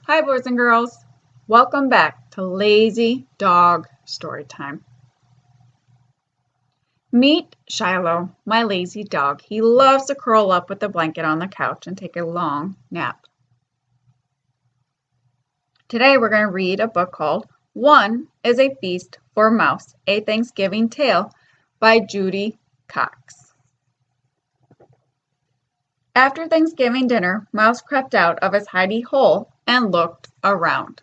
Hi, boys and girls. Welcome back to Lazy Dog Storytime. Meet Shiloh, my lazy dog. He loves to curl up with a blanket on the couch and take a long nap. Today we're going to read a book called One is a Feast for Mouse, a Thanksgiving Tale by Judy Cox. After Thanksgiving dinner, Mouse crept out of his hidey hole and looked around.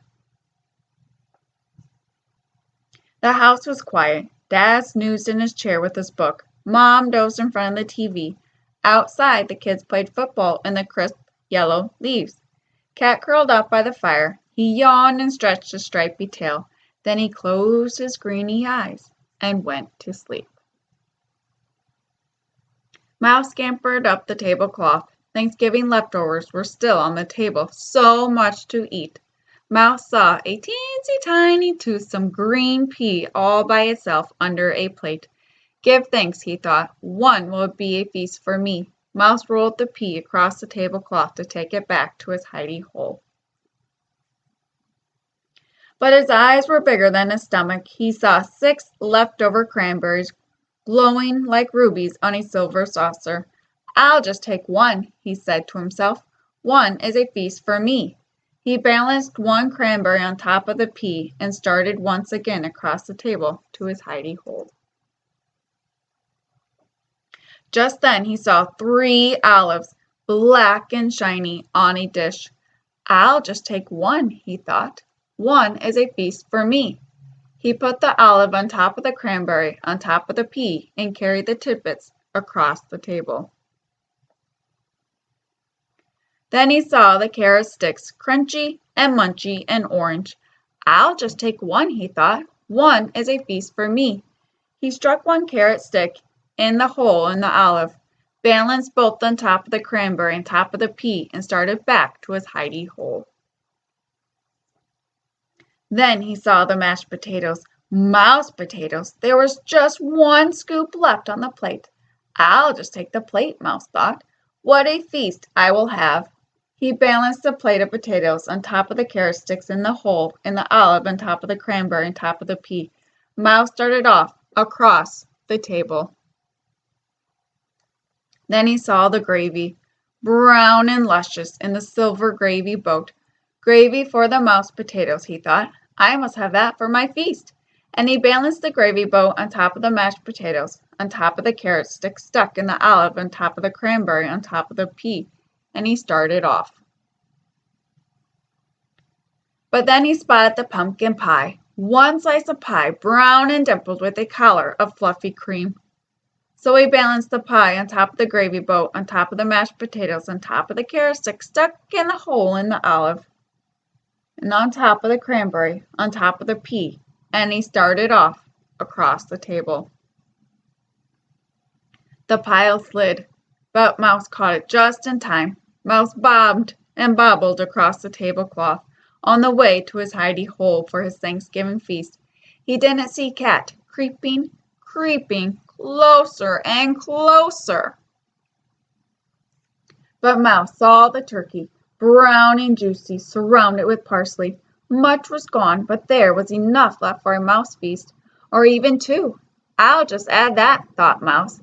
The house was quiet. Dad snoozed in his chair with his book. Mom dozed in front of the TV. Outside, the kids played football in the crisp yellow leaves. Cat curled up by the fire. He yawned and stretched his stripy tail. Then he closed his greeny eyes and went to sleep. Mouse scampered up the tablecloth. Thanksgiving leftovers were still on the table. So much to eat. Mouse saw a teensy tiny toothsome green pea all by itself under a plate. Give thanks, he thought. One will be a feast for me. Mouse rolled the pea across the tablecloth to take it back to his hidey hole. But his eyes were bigger than his stomach. He saw 6 leftover cranberries glowing like rubies on a silver saucer. I'll just take one, he said to himself. One is a feast for me. He balanced one cranberry on top of the pea and started once again across the table to his hidey hole. Just then he saw 3 olives, black and shiny, on a dish. I'll just take one, he thought. One is a feast for me. He put the olive on top of the cranberry, on top of the pea, and carried the tidbits across the table. Then he saw the carrot sticks, crunchy and munchy and orange. I'll just take one, he thought. One is a feast for me. He struck one carrot stick in the hole in the olive, balanced both on top of the cranberry and top of the pea, and started back to his hidey hole. Then he saw the mashed potatoes, mouse potatoes. There was just one scoop left on the plate. I'll just take the plate, Mouse thought. What a feast I will have. He balanced the plate of potatoes on top of the carrot sticks in the hole in the olive on top of the cranberry on top of the pea. Mouse started off across the table. Then he saw the gravy, brown and luscious, in the silver gravy boat. Gravy for the mouse potatoes, he thought. I must have that for my feast. And he balanced the gravy boat on top of the mashed potatoes, on top of the carrot stick stuck in the olive, on top of the cranberry, on top of the pea, and he started off. But then he spotted the pumpkin pie, one slice of pie, brown and dimpled with a collar of fluffy cream. So he balanced the pie on top of the gravy boat, on top of the mashed potatoes, on top of the carrot stick stuck in the hole in the olive, and on top of the cranberry, on top of the pea, and he started off across the table. The pile slid, but Mouse caught it just in time. Mouse bobbed and bobbled across the tablecloth on the way to his hidey hole for his Thanksgiving feast. He didn't see Cat, creeping closer and closer. But Mouse saw the turkey, brown and juicy, surrounded with parsley. Much was gone, but there was enough left for a mouse feast, or even 2. I'll just add that, thought Mouse,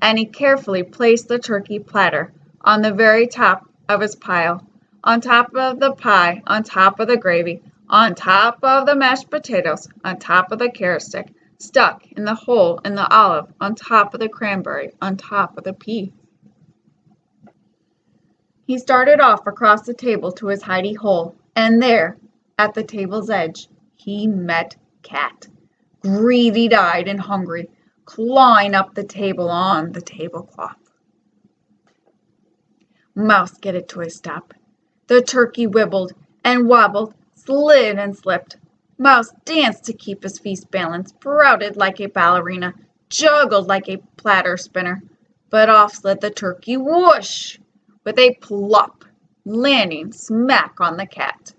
and he carefully placed the turkey platter on the very top of his pile, on top of the pie, on top of the gravy, on top of the mashed potatoes, on top of the carrot stick, stuck in the hole in the olive, on top of the cranberry, on top of the pea. He started off across the table to his hidey hole, and there, at the table's edge, he met Cat, greedy-eyed and hungry, clawing up the table on the tablecloth. Mouse skidded to a stop. The turkey wibbled and wobbled, slid and slipped. Mouse danced to keep his feast balanced, sprouted like a ballerina, juggled like a platter spinner. But off slid the turkey, whoosh, with a plop, landing smack on the Cat.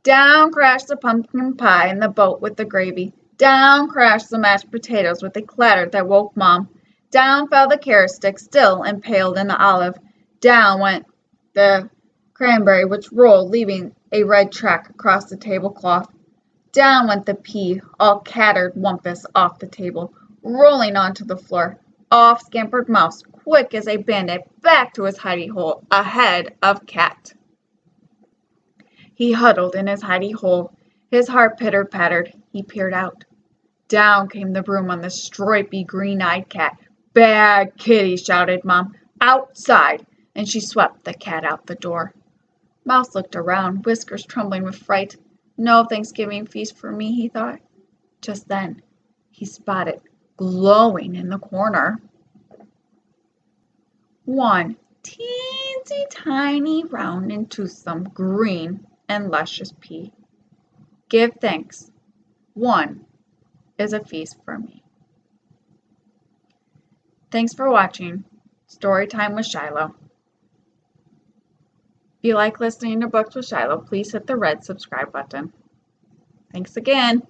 Down crashed the pumpkin pie in the boat with the gravy. Down crashed the mashed potatoes with a clatter that woke Mom. Down fell the carrot stick, still impaled in the olive. Down went the cranberry, which rolled, leaving a red track across the tablecloth. Down went the pea, all cattered wumpus off the table, rolling onto the floor. Off scampered Mouse, quick as a bandit, back to his hidey hole, ahead of Cat. He huddled in his hidey hole. His heart pitter-pattered. He peered out. Down came the broom on the stripy, green-eyed cat. "Bad kitty!" shouted Mom. "Outside!" And she swept the cat out the door. Mouse looked around, whiskers trembling with fright. No Thanksgiving feast for me, he thought. Just then he spotted, glowing in the corner, one teensy tiny, round and toothsome, green and luscious pea. Give thanks. One is a feast for me. Thanks for watching Storytime with Shiloh. If you like listening to books with Shiloh, please hit the red subscribe button. Thanks again.